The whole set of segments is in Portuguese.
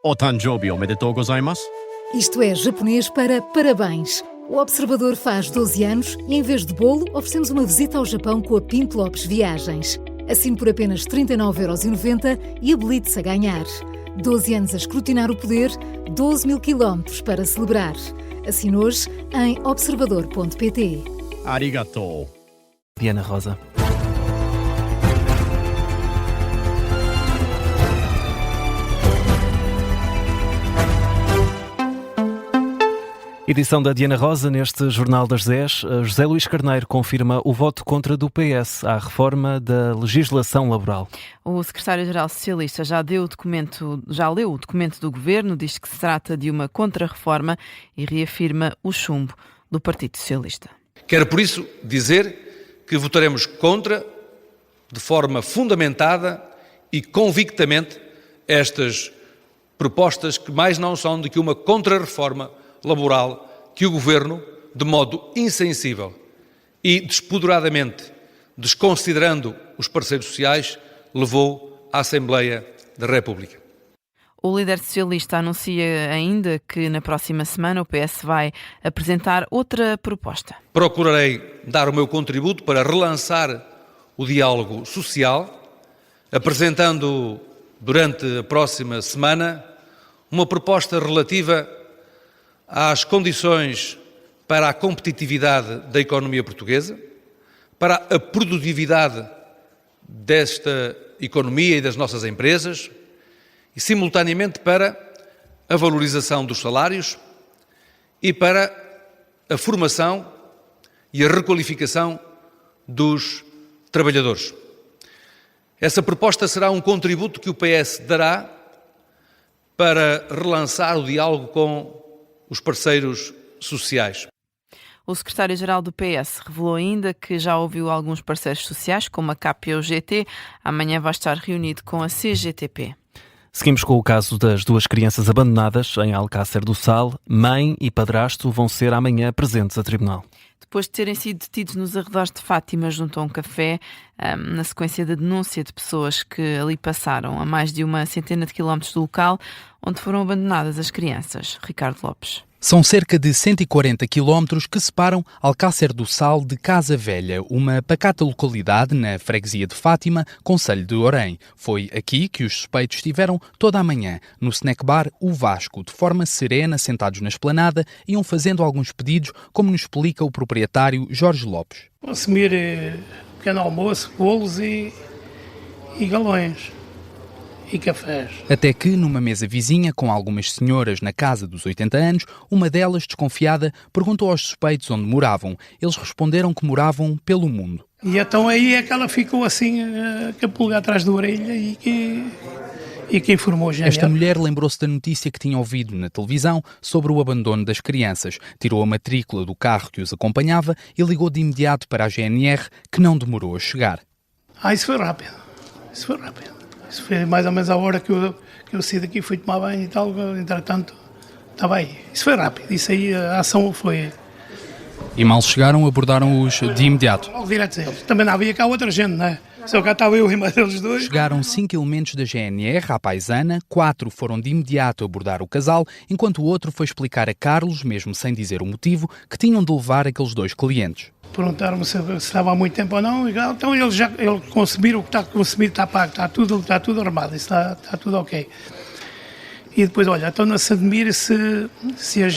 O Tanjoubi omedetou gozaimasu. Isto é japonês para parabéns. O Observador faz 12 anos e, em vez de bolo, oferecemos uma visita ao Japão com a Pinto Lopes Viagens. Assine por apenas 39,90€ e habilite-se a ganhar. 12 anos a escrutinar o poder, 12 mil quilómetros para celebrar. Assine hoje em observador.pt. Arigatou. Diana Rosa. Edição da Diana Rosa. Neste Jornal das 10, José Luís Carneiro confirma o voto contra do PS à reforma da legislação laboral. O secretário-geral socialista já leu o documento do governo, diz que se trata de uma contra-reforma e reafirma o chumbo do Partido Socialista. Quero, por isso, dizer que votaremos contra, de forma fundamentada e convictamente, estas propostas que mais não são do que uma contra-reforma laboral que o Governo, de modo insensível e despoderadamente, desconsiderando os parceiros sociais, levou à Assembleia da República. O líder socialista anuncia ainda que na próxima semana o PS vai apresentar outra proposta. Procurarei dar o meu contributo para relançar o diálogo social, apresentando durante a próxima semana uma proposta relativa às condições para a competitividade da economia portuguesa, para a produtividade desta economia e das nossas empresas e, simultaneamente, para a valorização dos salários e para a formação e a requalificação dos trabalhadores. Essa proposta será um contributo que o PS dará para relançar o diálogo com os parceiros sociais. O secretário-geral do PS revelou ainda que já ouviu alguns parceiros sociais, como a CAP e o GT. Amanhã vai estar reunido com a CGTP. Seguimos com o caso das duas crianças abandonadas em Alcácer do Sal. Mãe e padrasto vão ser amanhã presentes a tribunal. Depois de terem sido detidos nos arredores de Fátima junto a um café, na sequência da denúncia de pessoas que ali passaram a mais de uma centena de quilómetros do local onde foram abandonadas as crianças. Ricardo Lopes. São cerca de 140 quilómetros que separam Alcácer do Sal de Casa Velha, uma pacata localidade na freguesia de Fátima, concelho de Orém. Foi aqui que os suspeitos estiveram toda a manhã, no snack bar O Vasco, de forma serena, sentados na esplanada, iam fazendo alguns pedidos, como nos explica o proprietário Jorge Lopes. Consumir pequeno almoço, bolos e galões. E cafés. Até que, numa mesa vizinha com algumas senhoras na casa dos 80 anos, uma delas, desconfiada, perguntou aos suspeitos onde moravam. Eles responderam que moravam pelo mundo. E então aí é que ela ficou assim, com a pulga atrás da orelha e que informou a GNR. Esta mulher lembrou-se da notícia que tinha ouvido na televisão sobre o abandono das crianças. Tirou a matrícula do carro que os acompanhava e ligou de imediato para a GNR, que não demorou a chegar. Isso foi rápido. Isso foi mais ou menos a hora que eu saí daqui, fui tomar banho e tal, entretanto, estava aí. Isso foi rápido, isso aí, a ação foi... E mal chegaram, abordaram-os de imediato. Logo direto a eles. Também não havia cá outra gente, não é? Só cá estava eu e mais eles dois. Chegaram 5 elementos da GNR à paisana, 4 foram de imediato abordar o casal, enquanto o outro foi explicar a Carlos, mesmo sem dizer o motivo, que tinham de levar aqueles 2 clientes. Perguntaram-me se estava há muito tempo ou não, então eles consumiram o que está consumido, está pago, está tudo armado, está tudo ok. E depois, olha, estão a se admirar se a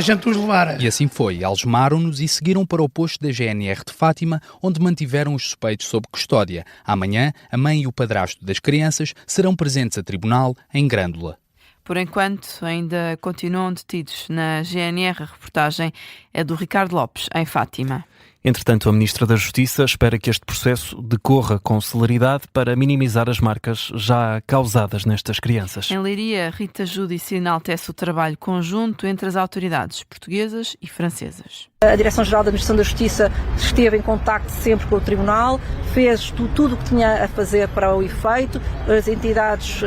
gente os levar. E assim foi, algemaram-nos e seguiram para o posto da GNR de Fátima, onde mantiveram os suspeitos sob custódia. Amanhã, a mãe e o padrasto das crianças serão presentes a tribunal em Grândola. Por enquanto, ainda continuam detidos na GNR. A reportagem é do Ricardo Lopes, em Fátima. Entretanto, a Ministra da Justiça espera que este processo decorra com celeridade para minimizar as marcas já causadas nestas crianças. Em Leiria, Rita Júdice enaltece o trabalho conjunto entre as autoridades portuguesas e francesas. A Direção-Geral da Administração da Justiça esteve em contacto sempre com o Tribunal, fez tudo o que tinha a fazer para o efeito. As entidades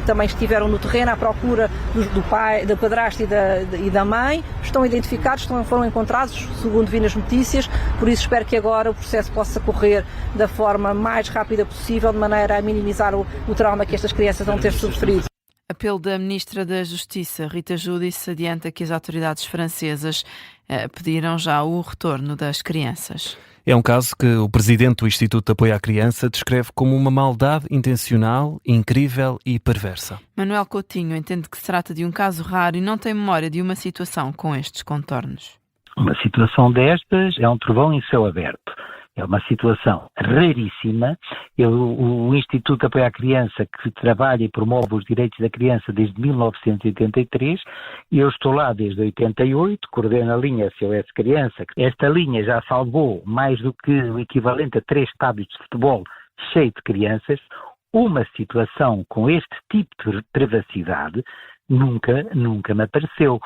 também estiveram no terreno à procura do pai, do padrasto e da mãe. Estão identificados, foram encontrados, segundo vi nas notícias. Por isso espero que agora o processo possa correr da forma mais rápida possível, de maneira a minimizar o trauma que estas crianças vão ter sofrido. Apelo da Ministra da Justiça, Rita Giudice, adianta que as autoridades francesas pediram já o retorno das crianças. É um caso que o presidente do Instituto de Apoio à Criança descreve como uma maldade intencional, incrível e perversa. Manuel Coutinho entende que se trata de um caso raro e não tem memória de uma situação com estes contornos. Uma situação destas é um trovão em céu aberto. É uma situação raríssima. O Instituto de Apoio à Criança, que trabalha e promove os direitos da criança desde 1983, e eu estou lá desde 88, coordeno a linha SOS Criança. Esta linha já salvou mais do que o equivalente a 3 estádios de futebol cheios de crianças. Uma situação com este tipo de privacidade nunca me apareceu.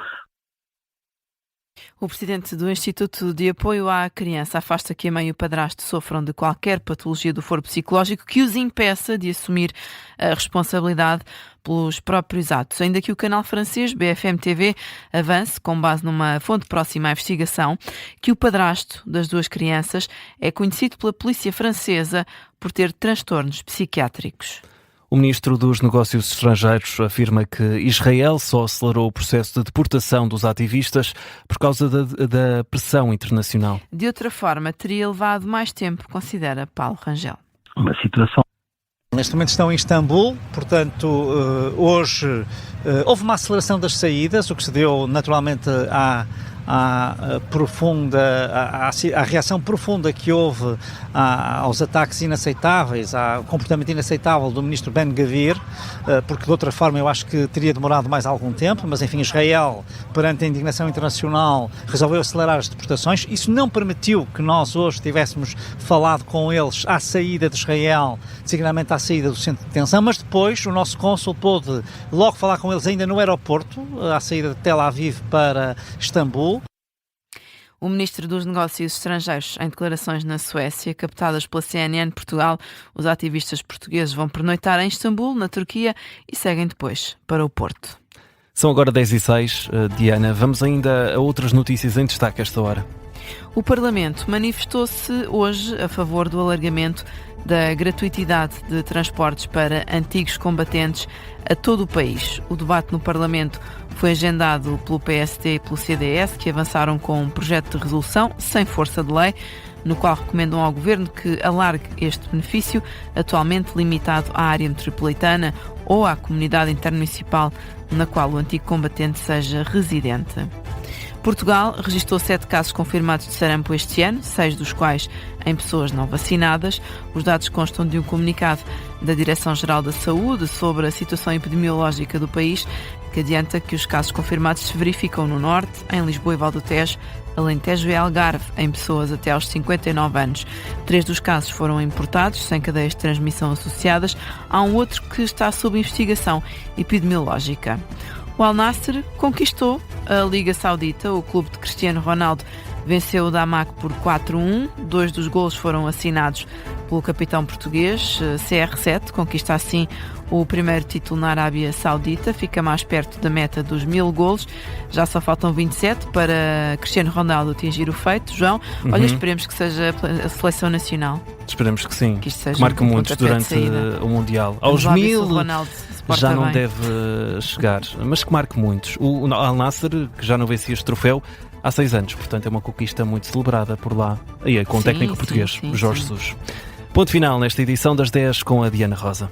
O presidente do Instituto de Apoio à Criança afasta que a mãe e o padrasto sofram de qualquer patologia do foro psicológico que os impeça de assumir a responsabilidade pelos próprios atos. Ainda que o canal francês BFM TV avance, com base numa fonte próxima à investigação, que o padrasto das 2 crianças é conhecido pela polícia francesa por ter transtornos psiquiátricos. O ministro dos Negócios Estrangeiros afirma que Israel só acelerou o processo de deportação dos ativistas por causa da pressão internacional. De outra forma, teria levado mais tempo, considera Paulo Rangel. Uma situação. Neste momento estão em Istambul, portanto, hoje houve uma aceleração das saídas, o que se deu naturalmente à reação profunda que houve aos ataques inaceitáveis, ao comportamento inaceitável do ministro Ben-Gvir, porque de outra forma eu acho que teria demorado mais algum tempo, mas enfim, Israel, perante a indignação internacional, resolveu acelerar as deportações. Isso não permitiu que nós hoje tivéssemos falado com eles à saída de Israel, designadamente à saída do centro de detenção, mas depois o nosso cônsul pôde logo falar com eles ainda no aeroporto, à saída de Tel Aviv para Istambul. O ministro dos Negócios Estrangeiros, em declarações na Suécia, captadas pela CNN Portugal, os ativistas portugueses vão pernoitar em Istambul, na Turquia, e seguem depois para o Porto. São agora 10h06, Diana. Vamos ainda a outras notícias em destaque a esta hora. O Parlamento manifestou-se hoje a favor do alargamento da gratuitidade de transportes para antigos combatentes a todo o país. O debate no Parlamento foi agendado pelo PSD e pelo CDS, que avançaram com um projeto de resolução sem força de lei, no qual recomendam ao Governo que alargue este benefício, atualmente limitado à área metropolitana ou à comunidade intermunicipal na qual o antigo combatente seja residente. Portugal registrou 7 casos confirmados de sarampo este ano, 6 dos quais em pessoas não vacinadas. Os dados constam de um comunicado da Direção-Geral da Saúde sobre a situação epidemiológica do país, que adianta que os casos confirmados se verificam no Norte, em Lisboa e Val do Tejo, Alentejo e Algarve, em pessoas até aos 59 anos. 3 dos casos foram importados, sem cadeias de transmissão associadas. Há um outro que está sob investigação epidemiológica. O Al Nassr conquistou a Liga Saudita. O clube de Cristiano Ronaldo venceu o Damak por 4-1. 2 dos golos foram assinados pelo capitão português. CR7 conquista assim o primeiro título na Arábia Saudita, fica mais perto da meta dos 1000 golos. Já só faltam 27 para Cristiano Ronaldo atingir o feito. João, olha, esperemos que seja a seleção nacional. Esperemos que sim, que isto seja marca muitos durante o Mundial. Aos 1000 já não deve chegar, mas que marque muitos. O Al Nassr, que já não vencia este troféu há 6 anos, portanto é uma conquista muito celebrada por lá, e com o técnico português, Jorge Jesus. Ponto final nesta edição das 10 com a Diana Rosa.